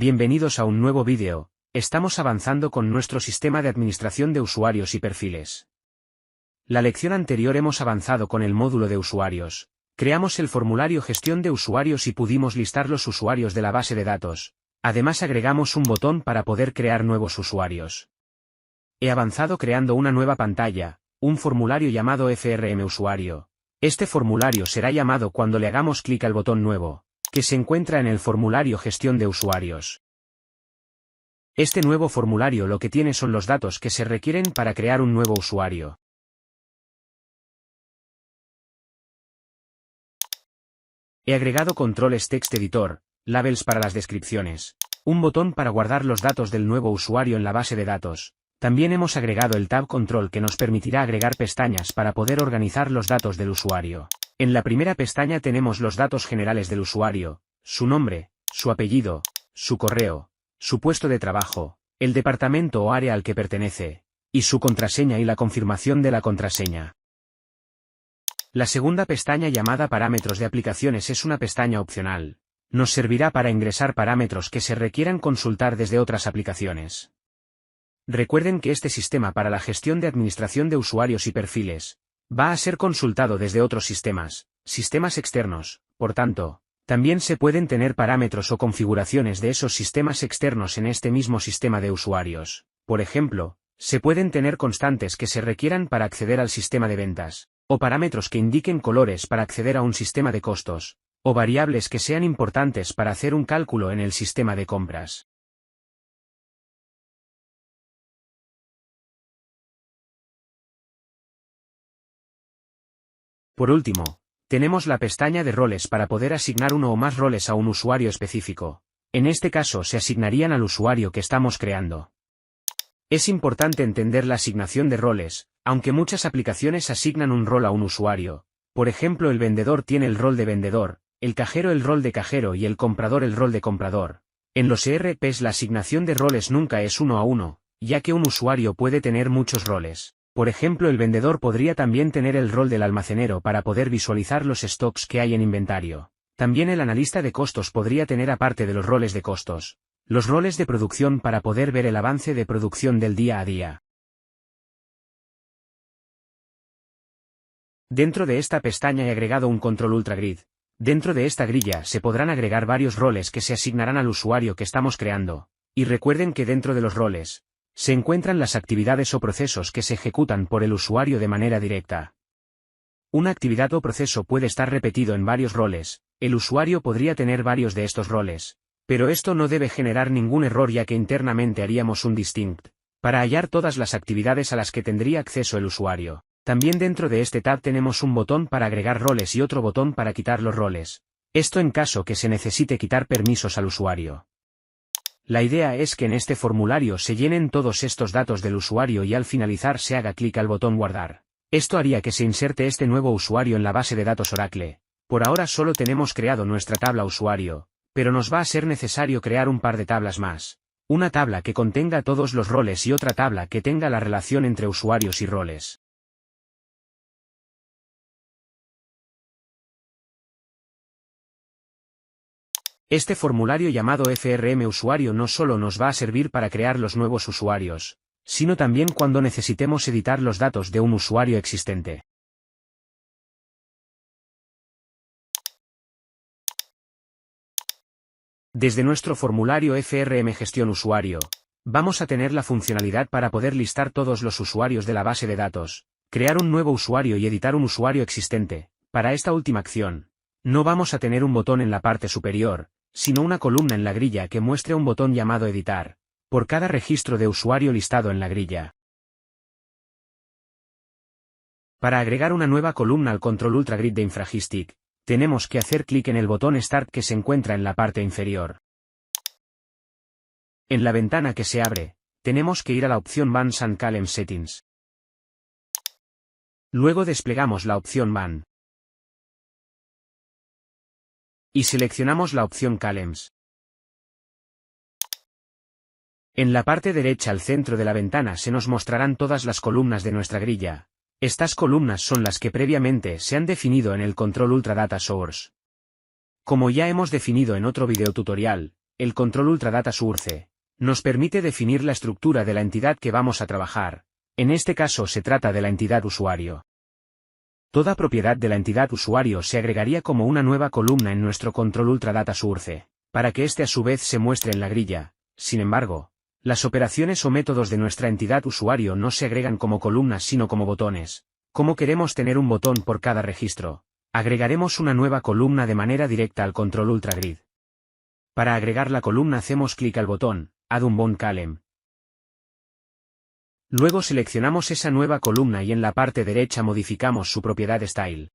Bienvenidos a un nuevo vídeo. Estamos avanzando con nuestro sistema de administración de usuarios y perfiles. La lección anterior hemos avanzado con el módulo de usuarios. Creamos el formulario gestión de usuarios y pudimos listar los usuarios de la base de datos. Además agregamos un botón para poder crear nuevos usuarios. He avanzado creando una nueva pantalla, un formulario llamado FRM usuario. Este formulario será llamado cuando le hagamos clic al botón nuevo, que se encuentra en el formulario gestión de usuarios. Este nuevo formulario lo que tiene son los datos que se requieren para crear un nuevo usuario. He agregado controles text editor, labels para las descripciones, un botón para guardar los datos del nuevo usuario en la base de datos. También hemos agregado el tab control que nos permitirá agregar pestañas para poder organizar los datos del usuario. En la primera pestaña tenemos los datos generales del usuario, su nombre, su apellido, su correo, su puesto de trabajo, el departamento o área al que pertenece, y su contraseña y la confirmación de la contraseña. La segunda pestaña llamada parámetros de aplicaciones es una pestaña opcional. Nos servirá para ingresar parámetros que se requieran consultar desde otras aplicaciones. Recuerden que este sistema para la gestión de administración de usuarios y perfiles va a ser consultado desde otros sistemas externos, por tanto, también se pueden tener parámetros o configuraciones de esos sistemas externos en este mismo sistema de usuarios. Por ejemplo, se pueden tener constantes que se requieran para acceder al sistema de ventas, o parámetros que indiquen colores para acceder a un sistema de costos, o variables que sean importantes para hacer un cálculo en el sistema de compras. Por último, tenemos la pestaña de roles para poder asignar uno o más roles a un usuario específico. En este caso se asignarían al usuario que estamos creando. Es importante entender la asignación de roles, aunque muchas aplicaciones asignan un rol a un usuario. Por ejemplo, el vendedor tiene el rol de vendedor, el cajero el rol de cajero y el comprador el rol de comprador. En los ERPs la asignación de roles nunca es uno a uno, ya que un usuario puede tener muchos roles. Por ejemplo, el vendedor podría también tener el rol del almacenero para poder visualizar los stocks que hay en inventario. También el analista de costos podría tener, aparte de los roles de costos, los roles de producción para poder ver el avance de producción del día a día. Dentro de esta pestaña he agregado un control ultra grid. Dentro de esta grilla se podrán agregar varios roles que se asignarán al usuario que estamos creando. Y recuerden que dentro de los roles se encuentran las actividades o procesos que se ejecutan por el usuario de manera directa. Una actividad o proceso puede estar repetido en varios roles, el usuario podría tener varios de estos roles, pero esto no debe generar ningún error ya que internamente haríamos un distinct para hallar todas las actividades a las que tendría acceso el usuario. También dentro de este tab tenemos un botón para agregar roles y otro botón para quitar los roles. Esto en caso que se necesite quitar permisos al usuario. La idea es que en este formulario se llenen todos estos datos del usuario y al finalizar se haga clic al botón guardar. Esto haría que se inserte este nuevo usuario en la base de datos Oracle. Por ahora solo tenemos creado nuestra tabla usuario, pero nos va a ser necesario crear un par de tablas más. Una tabla que contenga todos los roles y otra tabla que tenga la relación entre usuarios y roles. Este formulario llamado FRM usuario no solo nos va a servir para crear los nuevos usuarios, sino también cuando necesitemos editar los datos de un usuario existente. Desde nuestro formulario FRM gestión usuario, vamos a tener la funcionalidad para poder listar todos los usuarios de la base de datos, crear un nuevo usuario y editar un usuario existente. Para esta última acción, no vamos a tener un botón en la parte superior, sino una columna en la grilla que muestre un botón llamado editar, por cada registro de usuario listado en la grilla. Para agregar una nueva columna al control ultra grid de Infragistic, tenemos que hacer clic en el botón Start que se encuentra en la parte inferior. En la ventana que se abre, tenemos que ir a la opción Bands and Columns Settings. Luego desplegamos la opción Band y seleccionamos la opción Columns. En la parte derecha al centro de la ventana se nos mostrarán todas las columnas de nuestra grilla. Estas columnas son las que previamente se han definido en el control Ultra Data Source. Como ya hemos definido en otro video tutorial, el control Ultradata Source, nos permite definir la estructura de la entidad que vamos a trabajar. En este caso se trata de la entidad usuario. Toda propiedad de la entidad usuario se agregaría como una nueva columna en nuestro control Ultradata Source, para que éste a su vez se muestre en la grilla. Sin embargo, las operaciones o métodos de nuestra entidad usuario no se agregan como columnas sino como botones. Como queremos tener un botón por cada registro, agregaremos una nueva columna de manera directa al control UltraGrid. Para agregar la columna hacemos clic al botón Add un Bond Column. Luego seleccionamos esa nueva columna y en la parte derecha modificamos su propiedad Style.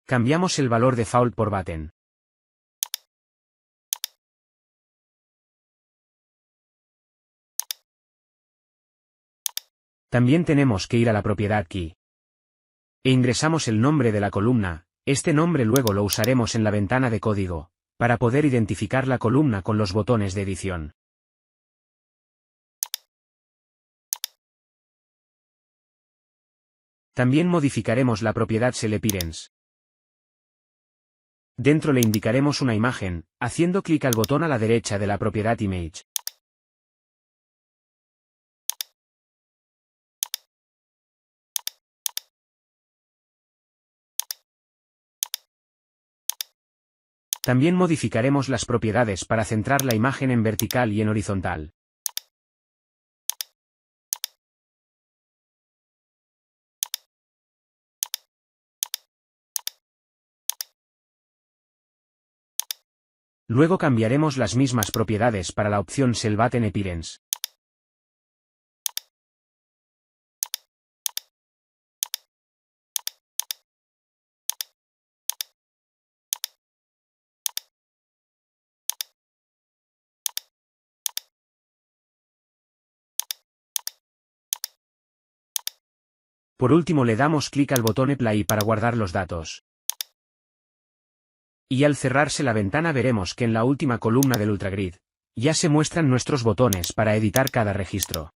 Cambiamos el valor default por Button. También tenemos que ir a la propiedad Key. E ingresamos el nombre de la columna, este nombre luego lo usaremos en la ventana de código, para poder identificar la columna con los botones de edición. También modificaremos la propiedad SeleAppearance. Dentro le indicaremos una imagen, haciendo clic al botón a la derecha de la propiedad Image. También modificaremos las propiedades para centrar la imagen en vertical y en horizontal. Luego cambiaremos las mismas propiedades para la opción Cell Button Appearance. Por último le damos clic al botón Apply para guardar los datos. Y al cerrarse la ventana veremos que en la última columna del UltraGrid, ya se muestran nuestros botones para editar cada registro.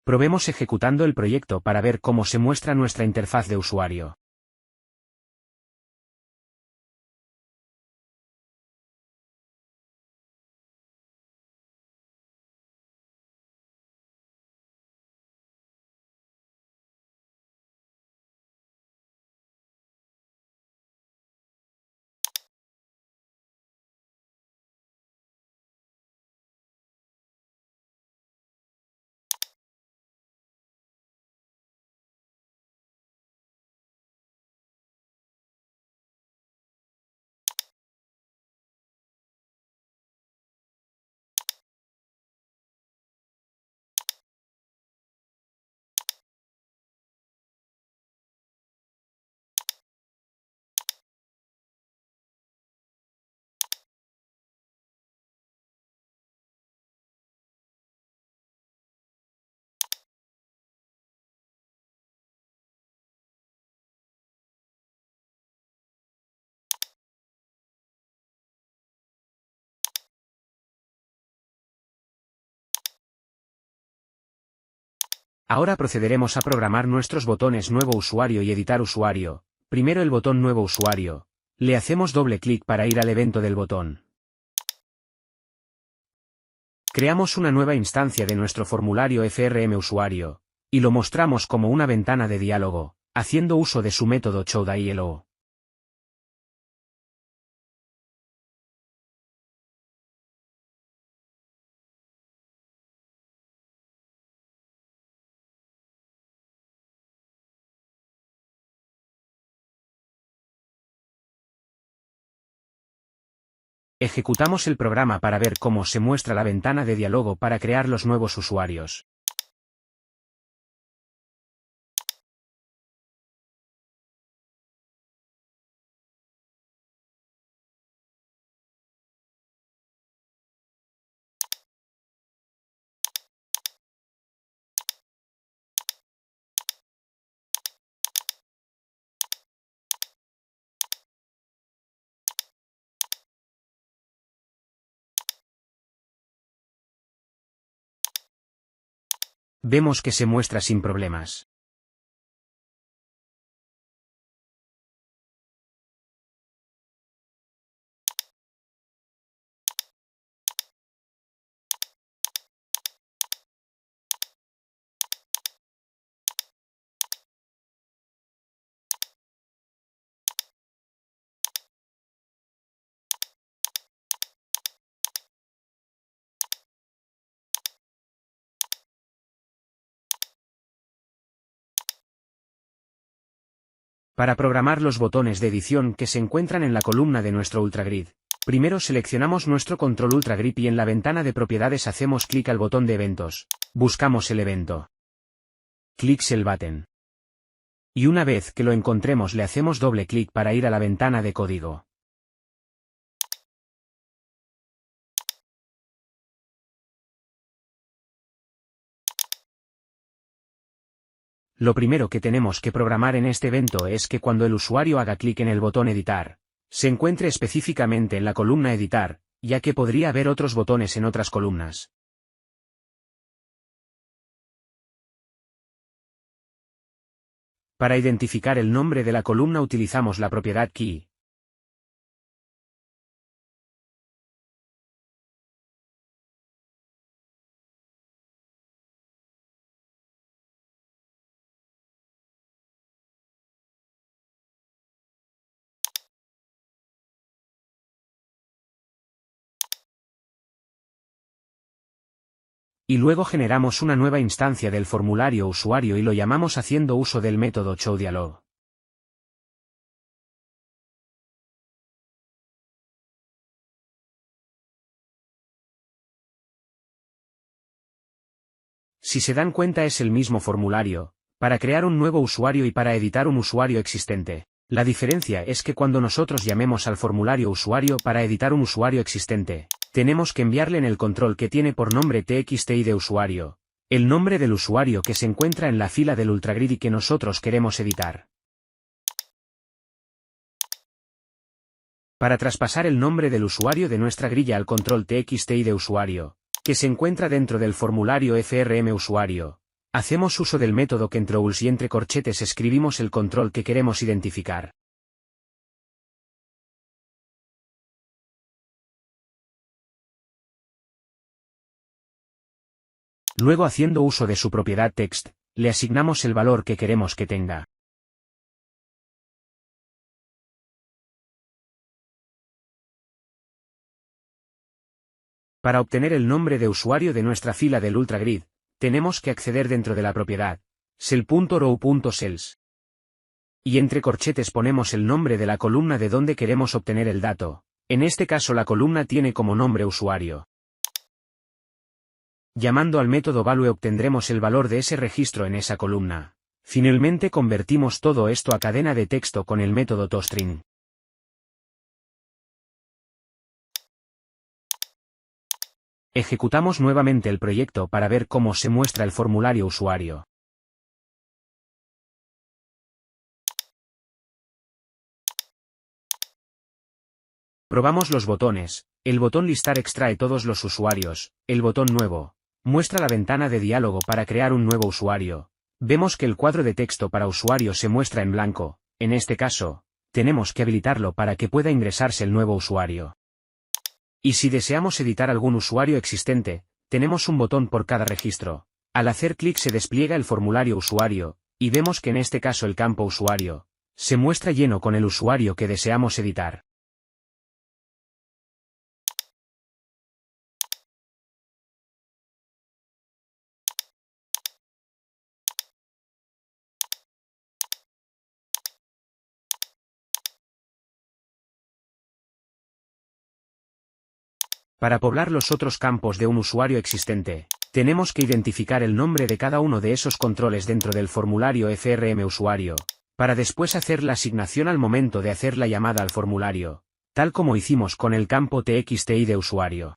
Probemos ejecutando el proyecto para ver cómo se muestra nuestra interfaz de usuario. Ahora procederemos a programar nuestros botones Nuevo Usuario y Editar Usuario. Primero el botón Nuevo Usuario. Le hacemos doble clic para ir al evento del botón. Creamos una nueva instancia de nuestro formulario FRM Usuario, y lo mostramos como una ventana de diálogo, haciendo uso de su método showDialog. Ejecutamos el programa para ver cómo se muestra la ventana de diálogo para crear los nuevos usuarios. Vemos que se muestra sin problemas. Para programar los botones de edición que se encuentran en la columna de nuestro UltraGrid, primero seleccionamos nuestro control UltraGrid y en la ventana de propiedades hacemos clic al botón de eventos. Buscamos el evento. Clic el button. Y una vez que lo encontremos le hacemos doble clic para ir a la ventana de código. Lo primero que tenemos que programar en este evento es que cuando el usuario haga clic en el botón editar, se encuentre específicamente en la columna editar, ya que podría haber otros botones en otras columnas. Para identificar el nombre de la columna utilizamos la propiedad key. Y luego generamos una nueva instancia del formulario usuario y lo llamamos haciendo uso del método showDialog. Si se dan cuenta es el mismo formulario, para crear un nuevo usuario y para editar un usuario existente. La diferencia es que cuando nosotros llamemos al formulario usuario para editar un usuario existente, tenemos que enviarle en el control que tiene por nombre txti de usuario, el nombre del usuario que se encuentra en la fila del UltraGrid y que nosotros queremos editar. Para traspasar el nombre del usuario de nuestra grilla al control txti de usuario, que se encuentra dentro del formulario frm usuario, hacemos uso del método controls y entre corchetes escribimos el control que queremos identificar. Luego haciendo uso de su propiedad text, le asignamos el valor que queremos que tenga. Para obtener el nombre de usuario de nuestra fila del UltraGrid, tenemos que acceder dentro de la propiedad cell.row.cells. Y entre corchetes ponemos el nombre de la columna de donde queremos obtener el dato. En este caso la columna tiene como nombre usuario. Llamando al método value obtendremos el valor de ese registro en esa columna. Finalmente convertimos todo esto a cadena de texto con el método toString. Ejecutamos nuevamente el proyecto para ver cómo se muestra el formulario usuario. Probamos los botones. El botón listar extrae todos los usuarios. El botón nuevo muestra la ventana de diálogo para crear un nuevo usuario. Vemos que el cuadro de texto para usuario se muestra en blanco. En este caso, tenemos que habilitarlo para que pueda ingresarse el nuevo usuario. Y si deseamos editar algún usuario existente, tenemos un botón por cada registro. Al hacer clic se despliega el formulario usuario, y vemos que en este caso el campo usuario se muestra lleno con el usuario que deseamos editar. Para poblar los otros campos de un usuario existente, tenemos que identificar el nombre de cada uno de esos controles dentro del formulario frm usuario, para después hacer la asignación al momento de hacer la llamada al formulario, tal como hicimos con el campo txti de usuario.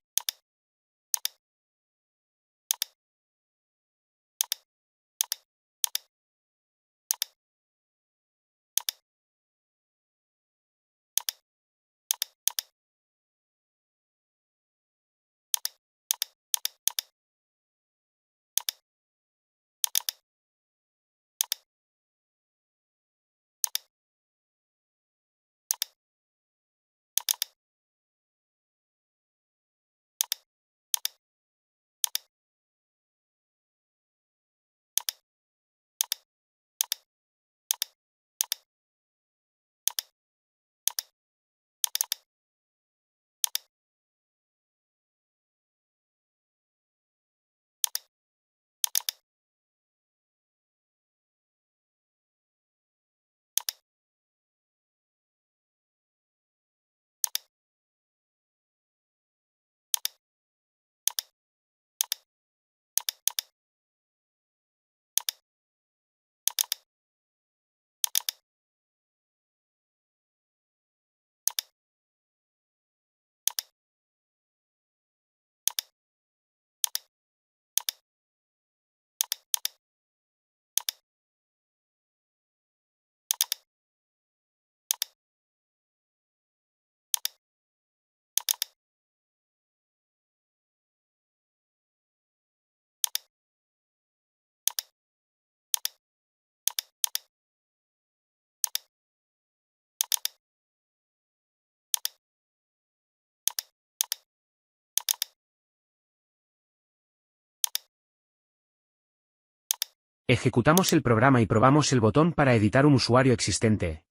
Ejecutamos el programa y probamos el botón para editar un usuario existente.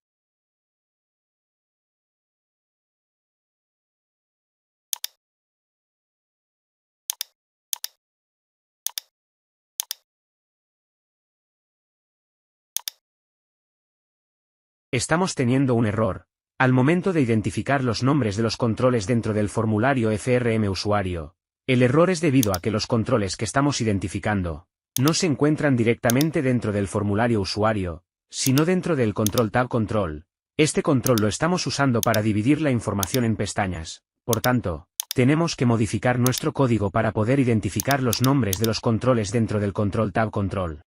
Estamos teniendo un error. Al momento de identificar los nombres de los controles dentro del formulario FRM usuario, el error es debido a que los controles que estamos identificando no se encuentran directamente dentro del formulario usuario, sino dentro del control tab control. Este control lo estamos usando para dividir la información en pestañas. Por tanto, tenemos que modificar nuestro código para poder identificar los nombres de los controles dentro del control tab control.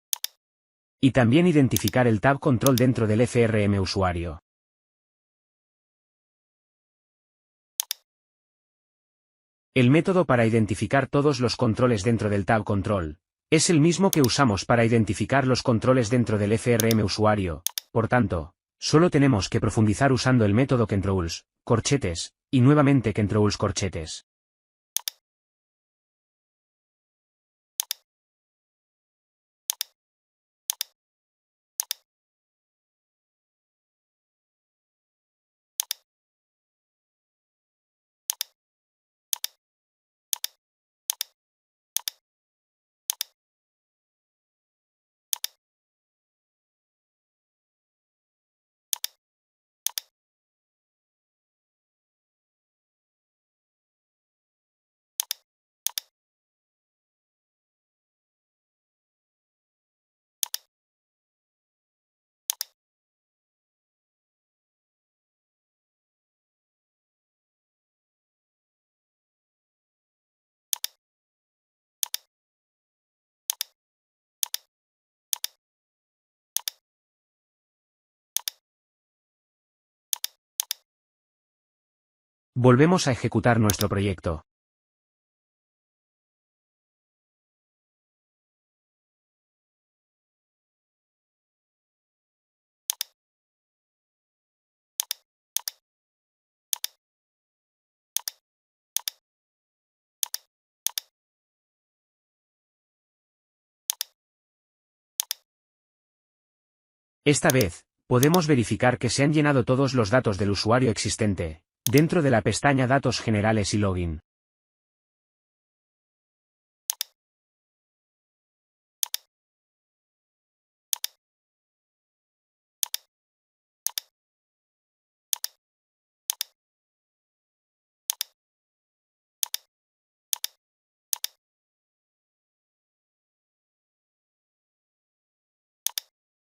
Y también identificar el tab control dentro del FRM usuario. El método para identificar todos los controles dentro del tab control es el mismo que usamos para identificar los controles dentro del FRM usuario. Por tanto, solo tenemos que profundizar usando el método controls, corchetes, y nuevamente controls corchetes. Volvemos a ejecutar nuestro proyecto. Esta vez, podemos verificar que se han llenado todos los datos del usuario existente, dentro de la pestaña Datos Generales y Login.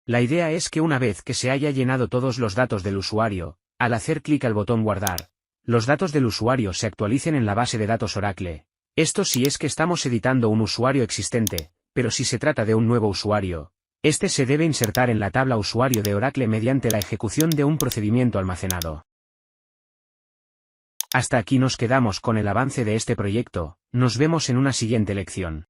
La idea es que una vez que se haya llenado todos los datos del usuario, al hacer clic al botón Guardar, los datos del usuario se actualicen en la base de datos Oracle. Esto si es que estamos editando un usuario existente, pero si se trata de un nuevo usuario, este se debe insertar en la tabla usuario de Oracle mediante la ejecución de un procedimiento almacenado. Hasta aquí nos quedamos con el avance de este proyecto, nos vemos en una siguiente lección.